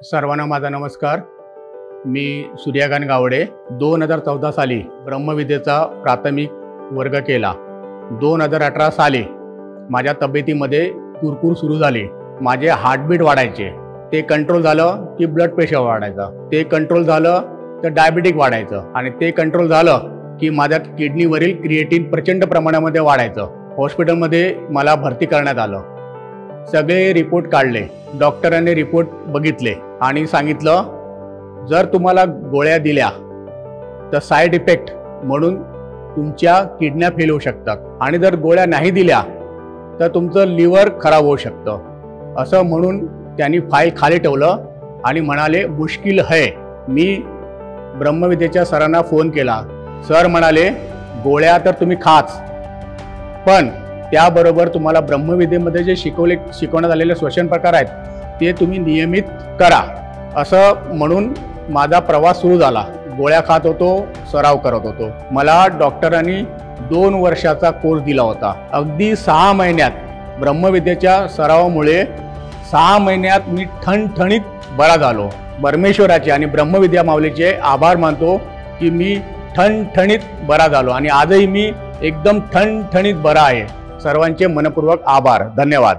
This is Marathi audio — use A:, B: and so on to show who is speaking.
A: सर्वांना माझा नमस्कार। मी सूर्यकांत गावडे 2014 साली ब्रह्मविद्येचा प्राथमिक वर्ग केला। 2018 साली माझ्या तब्येतीमध्ये कुरकुर सुरू झाली। माझे हार्टबीट वाढायचे, ते कंट्रोल झालं की ब्लड प्रेशर वाढायचं, ते कंट्रोल झालं तर डायबिटिक वाढायचं, आणि ते कंट्रोल झालं की माझ्या किडनीवरील क्रिएटिन प्रचंड प्रमाणामध्ये वाढायचं। हॉस्पिटलमध्ये मला भरती करण्यात आलं। सगळे रिपोर्ट काढले, डॉक्टरांनी रिपोर्ट बघितले आणि सांगितलं जर तुम्हाला गोळ्या दिल्या तर साईड इफेक्ट म्हणून तुमच्या किडन्या फेल होऊ शकतात, आणि जर गोळ्या नाही दिल्या तर तुमचं लिव्हर खराब होऊ शकतं। असं म्हणून त्यांनी फाईल खाली ठेवलं आणि म्हणाले मुश्किल है। मी ब्रह्मविद्येच्या सरांना फोन केला। सर म्हणाले गोळ्या तर तुम्ही खाच, पण त्याबरोबर तुम्हाला ब्रह्मविद्येमध्ये जे शिकवण्यात आलेले श्वसन प्रकार आहेत ते तुम्ही नियमित करा। असं म्हणून माझा प्रवास सुरू झाला। गोळ्या खात होतो, सराव करत होतो। मला डॉक्टरांनी 2 वर्षाचा कोर्स दिला होता। अगदी 6 महिन्यात ब्रह्मविद्येच्या सरावामुळे 6 महिन्यात मी ठणठणीत बरा झालो। परमेश्वराचे आणि ब्रह्मविद्या माऊलीचे आभार मानतो की मी ठणठणीत बरा झालो, आणि आजही मी एकदम ठणठणीत बरा आहे। सर्वांचे मनपूर्वक आभार, धन्यवाद।